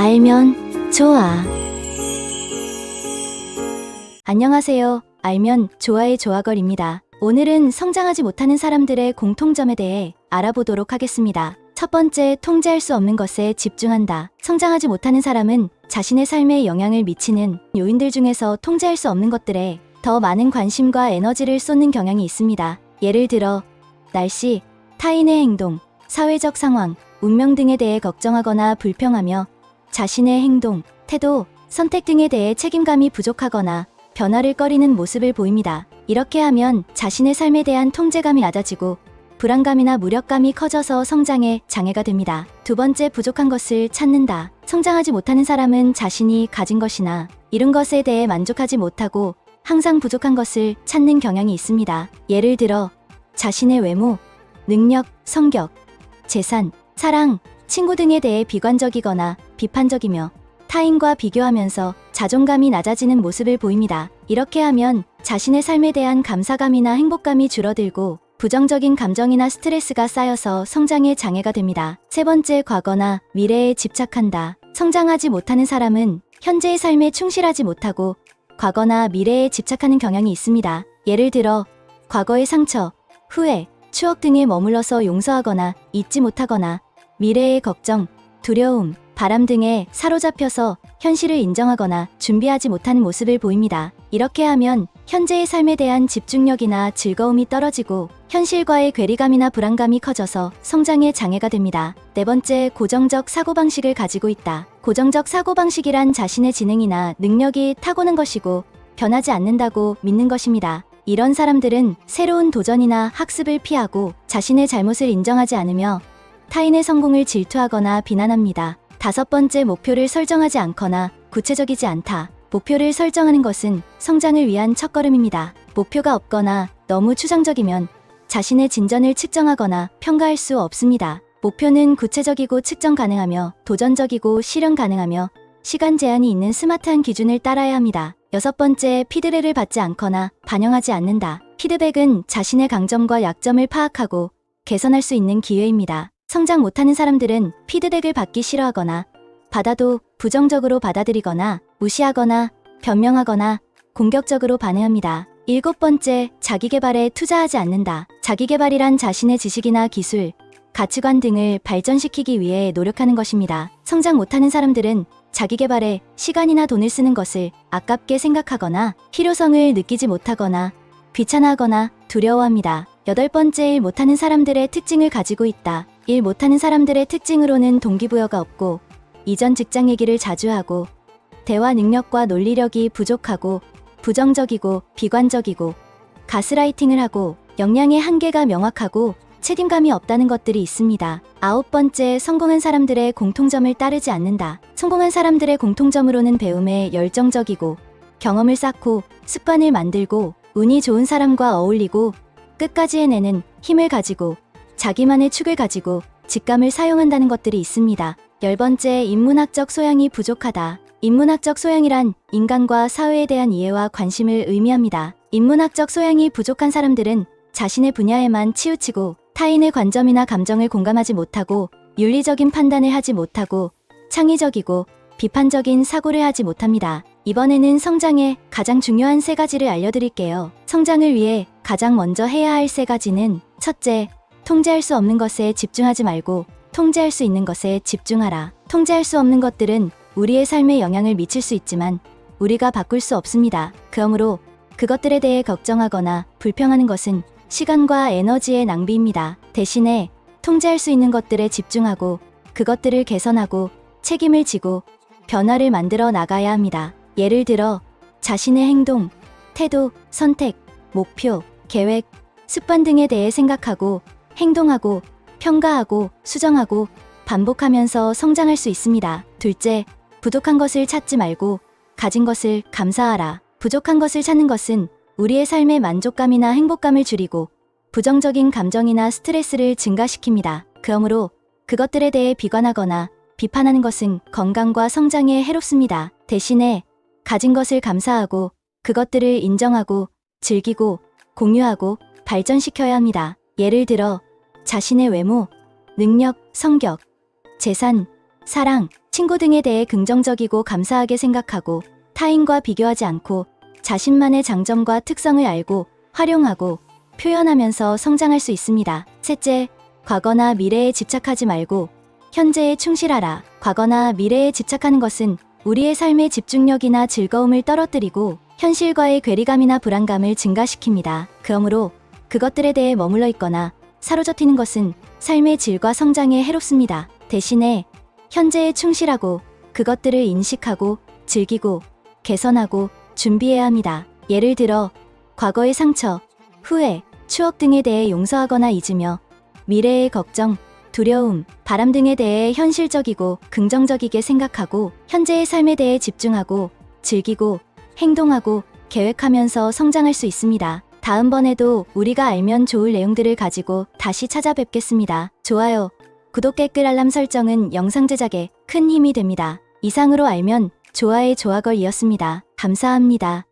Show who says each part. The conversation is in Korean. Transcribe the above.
Speaker 1: 알면 좋아. 안녕하세요. 알면 좋아의 좋아걸입니다. 오늘은 성장하지 못하는 사람들의 공통점에 대해 알아보도록 하겠습니다. 첫 번째, 통제할 수 없는 것에 집중한다. 성장하지 못하는 사람은 자신의 삶에 영향을 미치는 요인들 중에서 통제할 수 없는 것들에 더 많은 관심과 에너지를 쏟는 경향이 있습니다. 예를 들어 날씨, 타인의 행동, 사회적 상황, 운명 등에 대해 걱정하거나 불평하며 자신의 행동, 태도, 선택 등에 대해 책임감이 부족하거나 변화를 꺼리는 모습을 보입니다. 이렇게 하면 자신의 삶에 대한 통제감이 낮아지고 불안감이나 무력감이 커져서 성장에 장애가 됩니다. 두 번째, 부족한 것을 찾는다. 성장하지 못하는 사람은 자신이 가진 것이나 이룬 것에 대해 만족하지 못하고 항상 부족한 것을 찾는 경향이 있습니다. 예를 들어 자신의 외모, 능력, 성격, 재산, 사랑, 친구 등에 대해 비관적이거나 비판적이며 타인과 비교하면서 자존감이 낮아지는 모습을 보입니다. 이렇게 하면 자신의 삶에 대한 감사감이나 행복감이 줄어들고 부정적인 감정이나 스트레스가 쌓여서 성장에 장애가 됩니다. 세 번째, 과거나 미래에 집착한다. 성장하지 못하는 사람은 현재의 삶에 충실하지 못하고 과거나 미래에 집착하는 경향이 있습니다. 예를 들어 과거의 상처, 후회, 추억 등에 머물러서 용서하거나 잊지 못하거나 미래의 걱정, 두려움, 바람 등에 사로잡혀서 현실을 인정하거나 준비하지 못하는 모습을 보입니다. 이렇게 하면 현재의 삶에 대한 집중력이나 즐거움이 떨어지고 현실과의 괴리감이나 불안감이 커져서 성장에 장애가 됩니다. 네 번째, 고정적 사고방식을 가지고 있다. 고정적 사고방식이란 자신의 지능이나 능력이 타고난 것이고 변하지 않는다고 믿는 것입니다. 이런 사람들은 새로운 도전이나 학습을 피하고 자신의 잘못을 인정하지 않으며 타인의 성공을 질투하거나 비난합니다. 다섯 번째, 목표를 설정하지 않거나 구체적이지 않다. 목표를 설정하는 것은 성장을 위한 첫걸음입니다. 목표가 없거나 너무 추상적이면 자신의 진전을 측정하거나 평가할 수 없습니다. 목표는 구체적이고 측정 가능하며 도전적이고 실현 가능하며 시간 제한이 있는 스마트한 기준을 따라야 합니다. 여섯 번째, 피드백을 받지 않거나 반영하지 않는다. 피드백은 자신의 강점과 약점을 파악하고 개선할 수 있는 기회입니다. 성장 못하는 사람들은 피드백을 받기 싫어하거나 받아도 부정적으로 받아들이거나 무시하거나 변명하거나 공격적으로 반응합니다. 일곱 번째, 자기개발에 투자하지 않는다. 자기개발이란 자신의 지식이나 기술, 가치관 등을 발전시키기 위해 노력하는 것입니다. 성장 못하는 사람들은 자기개발에 시간이나 돈을 쓰는 것을 아깝게 생각하거나 필요성을 느끼지 못하거나 귀찮아하거나 두려워합니다. 여덟 번째, 일 못하는 사람들의 특징을 가지고 있다. 일 못하는 사람들의 특징으로는 동기부여가 없고 이전 직장 얘기를 자주 하고 대화 능력과 논리력이 부족하고 부정적이고 비관적이고 가스라이팅을 하고 역량의 한계가 명확하고 책임감이 없다는 것들이 있습니다. 아홉 번째, 성공한 사람들의 공통점을 따르지 않는다. 성공한 사람들의 공통점으로는 배움에 열정적이고 경험을 쌓고 습관을 만들고 운이 좋은 사람과 어울리고 끝까지 해내는 힘을 가지고 자기만의 축을 가지고 직감을 사용한다는 것들이 있습니다. 열 번째, 인문학적 소양이 부족하다. 인문학적 소양이란 인간과 사회에 대한 이해와 관심을 의미합니다. 인문학적 소양이 부족한 사람들은 자신의 분야에만 치우치고 타인의 관점이나 감정을 공감하지 못하고 윤리적인 판단을 하지 못하고 창의적이고 비판적인 사고를 하지 못합니다. 이번에는 성장에 가장 중요한 세 가지를 알려드릴게요. 성장을 위해 가장 먼저 해야 할 세 가지는 첫째, 통제할 수 없는 것에 집중하지 말고 통제할 수 있는 것에 집중하라. 통제할 수 없는 것들은 우리의 삶에 영향을 미칠 수 있지만 우리가 바꿀 수 없습니다. 그러므로 그것들에 대해 걱정하거나 불평하는 것은 시간과 에너지의 낭비입니다. 대신에 통제할 수 있는 것들에 집중하고 그것들을 개선하고 책임을 지고 변화를 만들어 나가야 합니다. 예를 들어 자신의 행동, 태도, 선택, 목표, 계획, 습관 등에 대해 생각하고 행동하고 평가하고 수정하고 반복하면서 성장할 수 있습니다. 둘째, 부족한 것을 찾지 말고 가진 것을 감사하라. 부족한 것을 찾는 것은 우리의 삶의 만족감이나 행복감을 줄이고 부정적인 감정이나 스트레스를 증가시킵니다. 그러므로 그것들에 대해 비관하거나 비판하는 것은 건강과 성장에 해롭습니다. 대신에 가진 것을 감사하고 그것들을 인정하고 즐기고 공유하고 발전시켜야 합니다. 예를 들어 자신의 외모, 능력, 성격, 재산, 사랑, 친구 등에 대해 긍정적이고 감사하게 생각하고 타인과 비교하지 않고 자신만의 장점과 특성을 알고 활용하고 표현하면서 성장할 수 있습니다. 셋째, 과거나 미래에 집착하지 말고 현재에 충실하라. 과거나 미래에 집착하는 것은 우리의 삶의 집중력이나 즐거움을 떨어뜨리고 현실과의 괴리감이나 불안감을 증가시킵니다. 그러므로 그것들에 대해 머물러 있거나 사로잡히는 것은 삶의 질과 성장에 해롭습니다. 대신에 현재에 충실하고 그것들을 인식하고 즐기고 개선하고 준비해야 합니다. 예를 들어 과거의 상처, 후회, 추억 등에 대해 용서하거나 잊으며 미래의 걱정, 두려움, 바람 등에 대해 현실적이고 긍정적이게 생각하고 현재의 삶에 대해 집중하고 즐기고 행동하고 계획하면서 성장할 수 있습니다. 다음번에도 우리가 알면 좋을 내용들을 가지고 다시 찾아뵙겠습니다. 좋아요, 구독, 댓글, 알람 설정은 영상 제작에 큰 힘이 됩니다. 이상으로 알면 좋아의 조아걸이었습니다. 감사합니다.